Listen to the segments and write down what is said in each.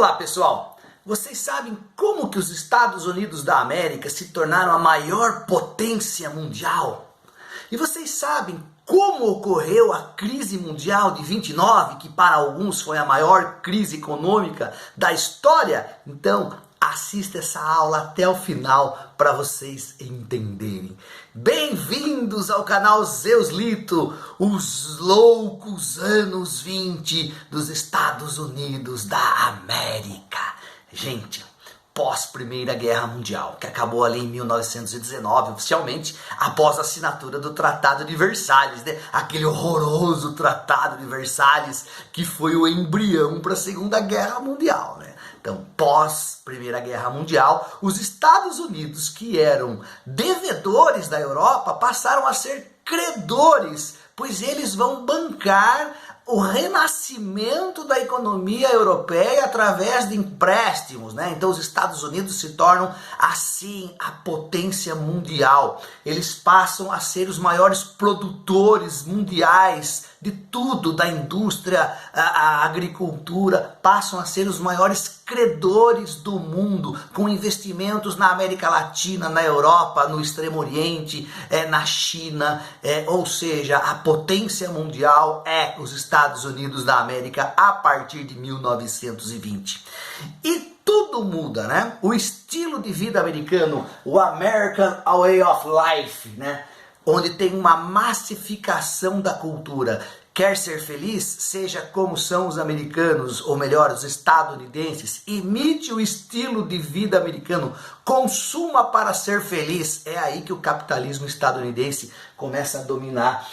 Olá pessoal, vocês sabem como que os Estados Unidos da América se tornaram a maior potência mundial? E vocês sabem como ocorreu a crise mundial de 29, que para alguns foi a maior crise econômica da história? Então assista essa aula até o final para vocês entenderem. Bem-vindos ao canal Zeus Lito, os loucos anos 20 dos Estados Unidos da América. Gente, pós Primeira Guerra Mundial, que acabou ali em 1919, oficialmente, após a assinatura do Tratado de Versalhes, né? Aquele horroroso Tratado de Versalhes que foi o embrião para a Segunda Guerra Mundial, né? Então, pós Primeira Guerra Mundial, os Estados Unidos, que eram devedores da Europa, passaram a ser credores, pois eles vão bancar o renascimento da economia europeia através de empréstimos, né? Então os Estados Unidos se tornam assim a potência mundial. Eles passam a ser os maiores produtores mundiais de tudo, da indústria, a agricultura, passam a ser os maiores credores do mundo, com investimentos na América Latina, na Europa, no Extremo Oriente, na China, ou seja, a potência mundial é os Estados Unidos da América a partir de 1920. E tudo muda, né? O estilo de vida americano, o American Way of Life, né? Onde tem uma massificação da cultura. Quer ser feliz? Seja como são os americanos, ou melhor, os estadunidenses. Imite o estilo de vida americano. Consuma para ser feliz. É aí que o capitalismo estadunidense começa a dominar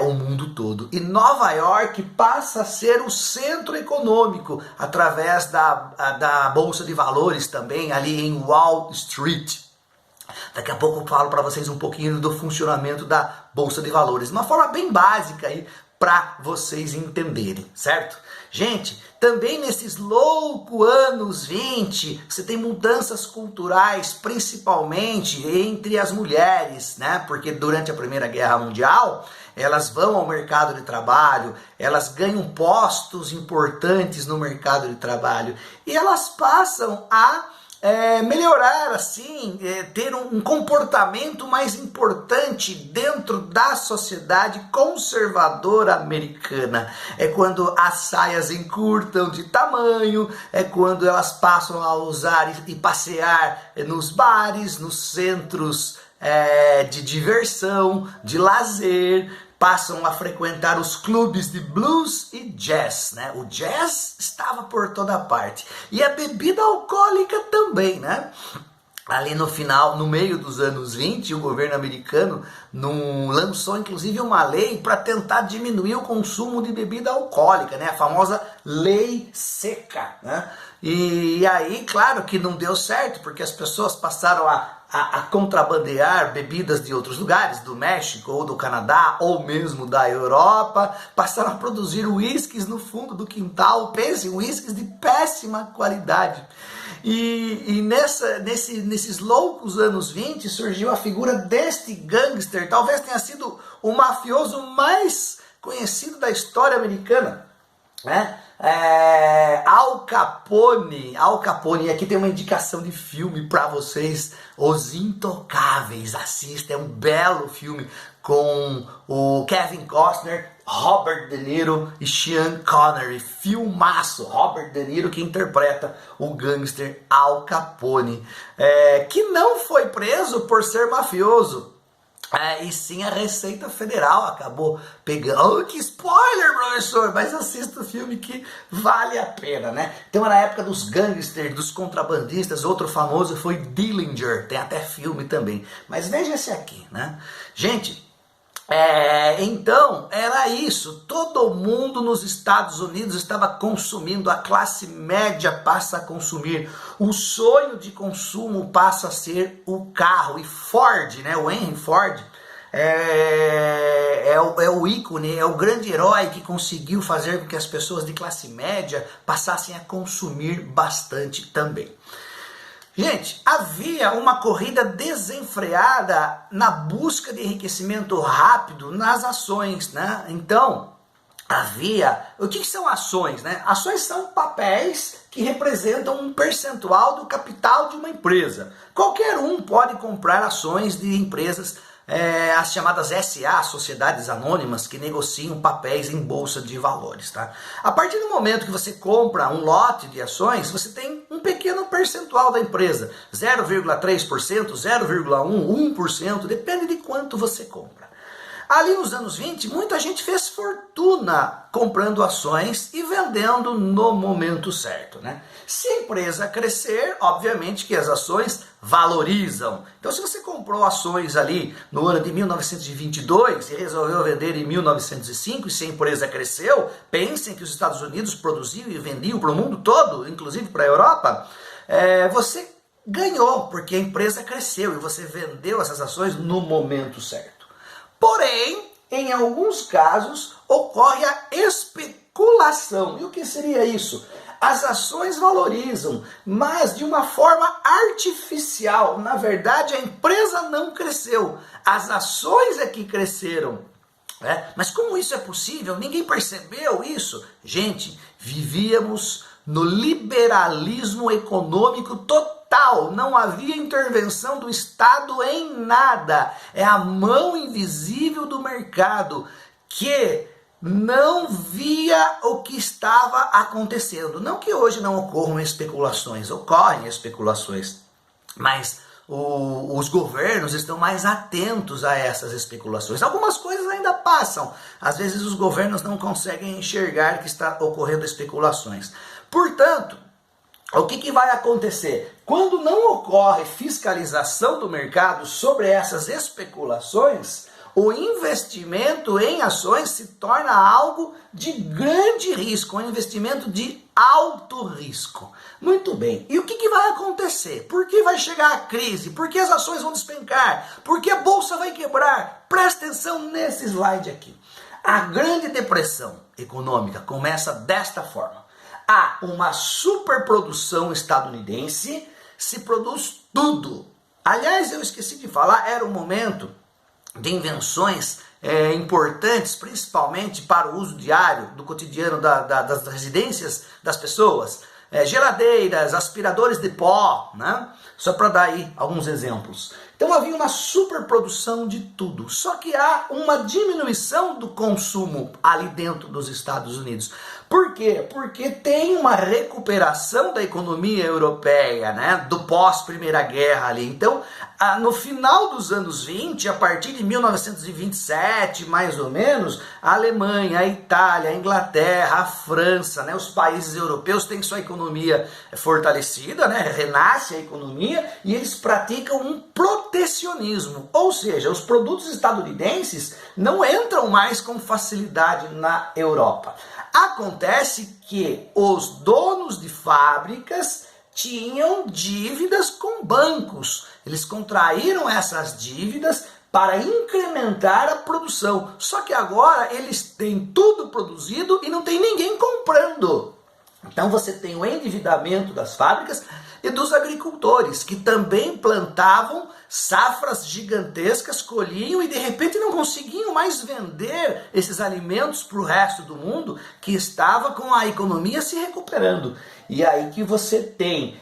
o mundo todo. E Nova York passa a ser o centro econômico através da Bolsa de Valores também, ali em Wall Street. Daqui a pouco eu falo para vocês um pouquinho do funcionamento da Bolsa de Valores. De uma forma bem básica aí, para vocês entenderem, certo? Gente, também nesses loucos anos 20, você tem mudanças culturais, principalmente entre as mulheres, né? Porque durante a Primeira Guerra Mundial, elas vão ao mercado de trabalho, elas ganham postos importantes no mercado de trabalho e elas passam a melhorar assim, ter um comportamento mais importante dentro da sociedade conservadora americana. É quando as saias encurtam de tamanho, é quando elas passam a usar e passear nos bares, nos centros de diversão, de lazer, passam a frequentar os clubes de blues e jazz, né? O jazz estava por toda parte. E a bebida alcoólica também, né? Ali no final, no meio dos anos 20, o governo americano lançou inclusive uma lei para tentar diminuir o consumo de bebida alcoólica, né? A famosa Lei Seca, né? E aí, claro que não deu certo, porque as pessoas passaram a contrabandear bebidas de outros lugares, do México ou do Canadá, ou mesmo da Europa, passaram a produzir uísques no fundo do quintal, pensem, uísques de péssima qualidade. E nesses loucos anos 20 surgiu a figura deste gangster, talvez tenha sido o mafioso mais conhecido da história americana, né? Al Capone, e aqui tem uma indicação de filme para vocês, Os Intocáveis, assista, é um belo filme com o Kevin Costner, Robert De Niro e Sean Connery, filmaço. Robert De Niro que interpreta o gangster Al Capone, que não foi preso por ser mafioso. E sim a Receita Federal acabou pegando. Oh, que spoiler, professor! Mas assista o filme que vale a pena, né? Então, na época dos gangsters, dos contrabandistas, outro famoso foi Dillinger. Tem até filme também. Mas veja esse aqui, né? Gente, então era isso. Todo mundo nos Estados Unidos estava consumindo. A classe média passa a consumir. O sonho de consumo passa a ser o carro. E Ford, né, o Henry Ford, é o ícone, é o grande herói que conseguiu fazer com que as pessoas de classe média passassem a consumir bastante também. Gente, havia uma corrida desenfreada na busca de enriquecimento rápido nas ações, né? Então, O que são ações, né? Ações são papéis que representam um percentual do capital de uma empresa. Qualquer um pode comprar ações de empresas, as chamadas SA, Sociedades Anônimas, que negociam papéis em bolsa de valores, tá? A partir do momento que você compra um lote de ações, você tem um pequeno percentual da empresa, 0,3%, 0,1%, 1%, depende de quanto você compra. Ali nos anos 20, muita gente fez fortuna comprando ações e vendendo no momento certo, né? Se a empresa crescer, obviamente que as ações valorizam. Então, se você comprou ações ali no ano de 1922 e resolveu vender em 1905, e se a empresa cresceu, pensem que os Estados Unidos produziam e vendiam para o mundo todo, inclusive para a Europa, você ganhou, porque a empresa cresceu e você vendeu essas ações no momento certo. Porém, em alguns casos, ocorre a especulação. E o que seria isso? As ações valorizam, mas de uma forma artificial. Na verdade, a empresa não cresceu. As ações é que cresceram. Mas como isso é possível? Ninguém percebeu isso? Gente, vivíamos no liberalismo econômico total. Não havia intervenção do Estado em nada. É a mão invisível do mercado que não via o que estava acontecendo. Não que hoje não ocorram especulações, ocorrem especulações, mas os governos estão mais atentos a essas especulações. Algumas coisas ainda passam. Às vezes os governos não conseguem enxergar que está ocorrendo especulações. Portanto, o que vai acontecer? Quando não ocorre fiscalização do mercado sobre essas especulações, o investimento em ações se torna algo de grande risco, um investimento de alto risco. Muito bem, e o que vai acontecer? Por que vai chegar a crise? Por que as ações vão despencar? Por que a bolsa vai quebrar? Presta atenção nesse slide aqui. A Grande Depressão econômica começa desta forma. Há uma superprodução estadunidense, se produz tudo. Aliás, eu esqueci de falar, era um momento de invenções importantes, principalmente para o uso diário, do cotidiano das residências das pessoas. Geladeiras, aspiradores de pó, né? Só para dar aí alguns exemplos. Então havia uma superprodução de tudo, só que há uma diminuição do consumo ali dentro dos Estados Unidos. Por quê? Porque tem uma recuperação da economia europeia, né? Do pós-Primeira Guerra ali. Então, no final dos anos 20, a partir de 1927, mais ou menos, a Alemanha, a Itália, a Inglaterra, a França, né? Os países europeus têm sua economia fortalecida, né? Renasce a economia e eles praticam um protecionismo. Ou seja, os produtos estadunidenses não entram mais com facilidade na Europa. Acontece que os donos de fábricas tinham dívidas com bancos. Eles contraíram essas dívidas para incrementar a produção. Só que agora eles têm tudo produzido e não tem ninguém comprando. Então você tem o endividamento das fábricas e dos agricultores, que também plantavam safras gigantescas, colhiam e de repente não conseguiam mais vender esses alimentos para o resto do mundo, que estava com a economia se recuperando. E aí que você tem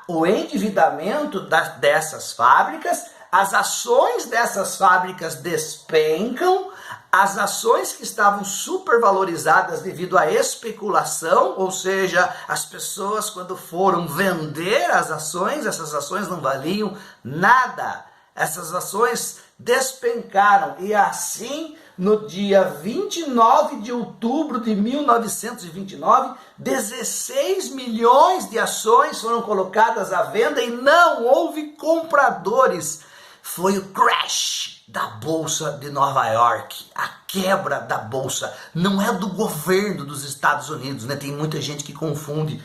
o endividamento dessas fábricas, as ações dessas fábricas despencam, as ações que estavam supervalorizadas devido à especulação, ou seja, as pessoas quando foram vender as ações, essas ações não valiam nada. Essas ações despencaram e assim, no dia 29 de outubro de 1929, 16 milhões de ações foram colocadas à venda e não houve compradores. Foi o crash da Bolsa de Nova York, a quebra da Bolsa. Não é do governo dos Estados Unidos, né? Tem muita gente que confunde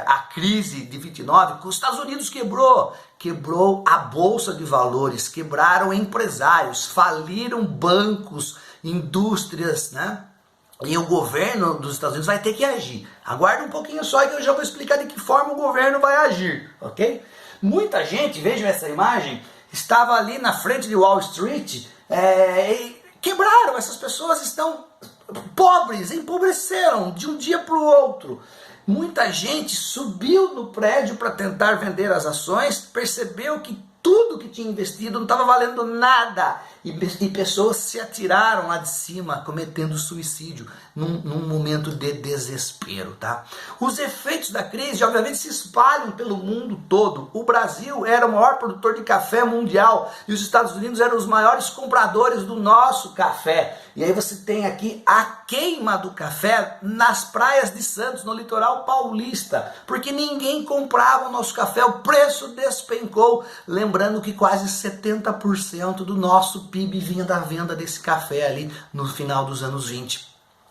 a crise de 29 com os Estados Unidos quebrou a Bolsa de Valores, quebraram empresários, faliram bancos, indústrias, né? E o governo dos Estados Unidos vai ter que agir. Aguarda um pouquinho só que eu já vou explicar de que forma o governo vai agir, ok? Muita gente, vejam essa imagem, estava ali na frente de Wall Street e quebraram. Essas pessoas estão pobres empobreceram de um dia para o outro. Muita gente subiu no prédio para tentar vender as ações, percebeu que tudo que tinha investido não estava valendo nada. E pessoas se atiraram lá de cima, cometendo suicídio, num momento de desespero, tá? Os efeitos da crise, obviamente, se espalham pelo mundo todo. O Brasil era o maior produtor de café mundial e os Estados Unidos eram os maiores compradores do nosso café. E aí você tem aqui a queima do café nas praias de Santos, no litoral paulista, porque ninguém comprava o nosso café, o preço despencou. Lembrando que quase 70% do nosso PIB vinha da venda desse café ali no final dos anos 20.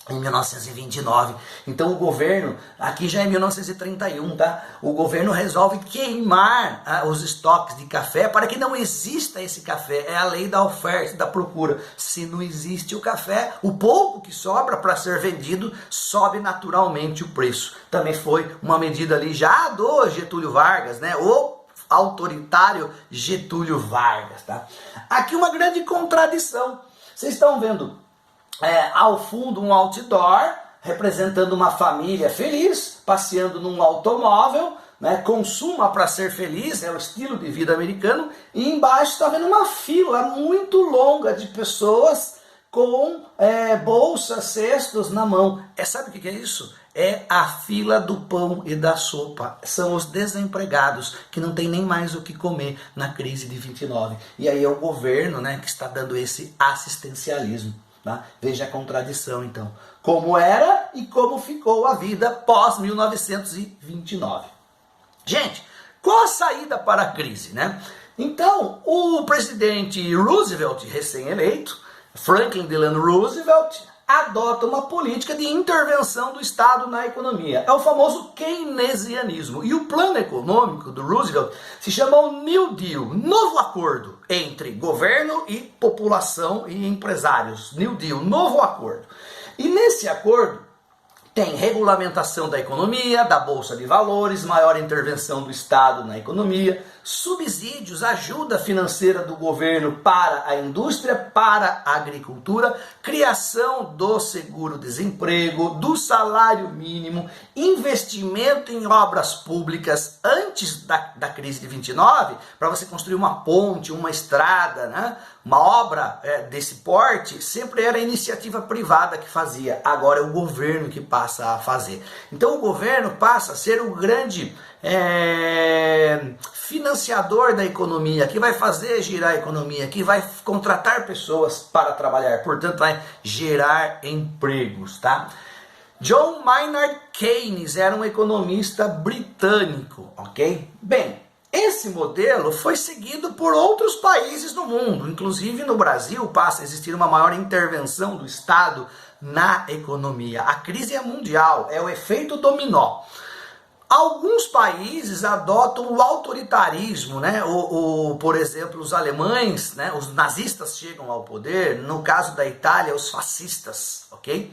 Em 1929. Então o governo, aqui já é 1931, tá? O governo resolve queimar os estoques de café para que não exista esse café. É a lei da oferta e da procura. Se não existe o café, o pouco que sobra para ser vendido sobe naturalmente o preço. Também foi uma medida ali já do Getúlio Vargas, né? O autoritário Getúlio Vargas, tá? Aqui uma grande contradição. Vocês estão vendo ao fundo um outdoor representando uma família feliz, passeando num automóvel, né? Consuma para ser feliz, é o estilo de vida americano, e embaixo está vendo uma fila muito longa de pessoas com bolsas, cestos na mão. Sabe o que é isso? É a fila do pão e da sopa. São os desempregados que não tem nem mais o que comer na crise de 29. E aí é o governo, né, que está dando esse assistencialismo. Tá? Veja a contradição, então. Como era e como ficou a vida pós-1929. Gente, qual a saída para a crise, né? Então, o presidente Roosevelt, recém-eleito, Franklin Delano Roosevelt, adota uma política de intervenção do Estado na economia. É o famoso keynesianismo. E o plano econômico do Roosevelt se chama o New Deal, novo acordo entre governo e população e empresários. New Deal, novo acordo. E nesse acordo tem regulamentação da economia, da Bolsa de Valores, maior intervenção do Estado na economia, subsídios, ajuda financeira do governo para a indústria, para a agricultura, criação do seguro-desemprego, do salário mínimo, investimento em obras públicas antes da crise de 29, para você construir uma ponte, uma estrada, né? Uma obra desse porte, sempre era a iniciativa privada que fazia, agora é o governo que passa a fazer. Então o governo passa a ser o grande financiador da economia, que vai fazer girar a economia, que vai contratar pessoas para trabalhar, portanto vai gerar empregos, tá? John Maynard Keynes era um economista britânico, ok? Bem, esse modelo foi seguido por outros países no mundo, inclusive no Brasil passa a existir uma maior intervenção do Estado na economia. A crise é mundial, é o efeito dominó. Alguns países adotam o autoritarismo, né? Por exemplo, os alemães, né? Os nazistas chegam ao poder, no caso da Itália, os fascistas, ok?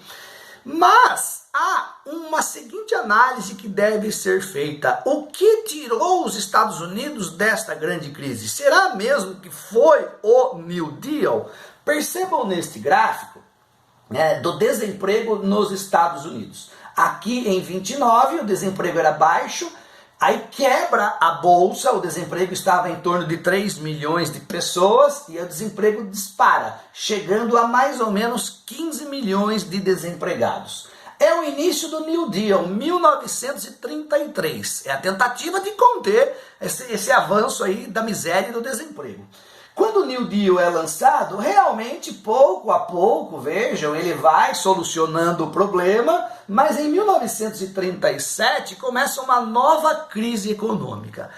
Mas há uma seguinte análise que deve ser feita. O que tirou os Estados Unidos desta grande crise? Será mesmo que foi o New Deal? Percebam neste gráfico, né, do desemprego nos Estados Unidos. Aqui em 29 o desemprego era baixo, aí quebra a bolsa, o desemprego estava em torno de 3 milhões de pessoas e o desemprego dispara, chegando a mais ou menos 15 milhões de desempregados. É o início do New Deal, 1933. É a tentativa de conter esse avanço aí da miséria e do desemprego. Quando o New Deal é lançado, realmente pouco a pouco, vejam, ele vai solucionando o problema, mas em 1937 começa uma nova crise econômica.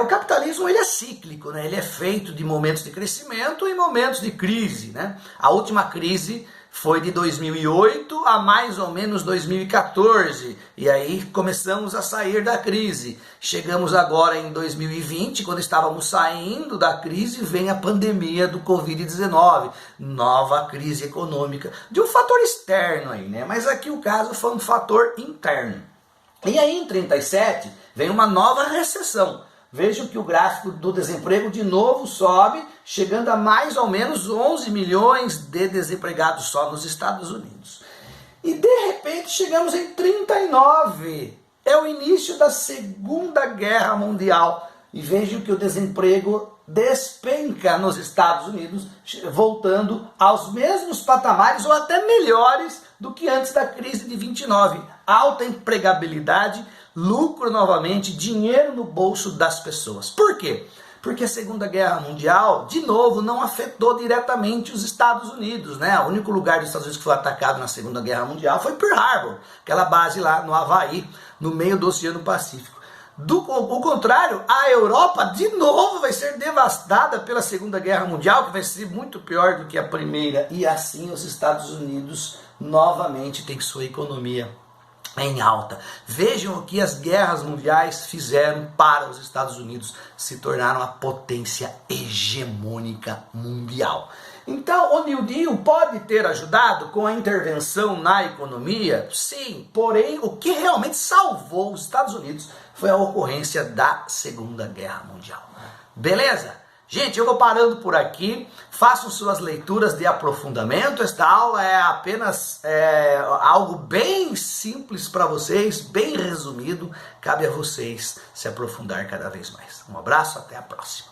O capitalismo ele é cíclico, né? Ele é feito de momentos de crescimento e momentos de crise, né? A última crise foi de 2008 a mais ou menos 2014, e aí começamos a sair da crise. Chegamos agora em 2020, quando estávamos saindo da crise, vem a pandemia do Covid-19, nova crise econômica, de um fator externo aí, né? Mas aqui o caso foi um fator interno. E aí em 37 vem uma nova recessão. Vejam que o gráfico do desemprego de novo sobe, chegando a mais ou menos 11 milhões de desempregados só nos Estados Unidos. E de repente chegamos em 39. É o início da Segunda Guerra Mundial. E vejam que o desemprego despenca nos Estados Unidos, voltando aos mesmos patamares ou até melhores do que antes da crise de 29. Alta empregabilidade, lucro novamente, dinheiro no bolso das pessoas. Por quê? Porque a Segunda Guerra Mundial, de novo, não afetou diretamente os Estados Unidos, né? O único lugar dos Estados Unidos que foi atacado na Segunda Guerra Mundial foi Pearl Harbor, aquela base lá no Havaí, no meio do Oceano Pacífico. O contrário, a Europa, de novo, vai ser devastada pela Segunda Guerra Mundial, que vai ser muito pior do que a primeira. E assim os Estados Unidos novamente têm sua economia em alta. Vejam o que as guerras mundiais fizeram para os Estados Unidos, se tornaram a potência hegemônica mundial. Então, o New Deal pode ter ajudado com a intervenção na economia? Sim, porém, o que realmente salvou os Estados Unidos foi a ocorrência da Segunda Guerra Mundial. Beleza? Gente, eu vou parando por aqui. Façam suas leituras de aprofundamento. Esta aula é apenas algo bem simples para vocês, bem resumido. Cabe a vocês se aprofundar cada vez mais. Um abraço, até a próxima.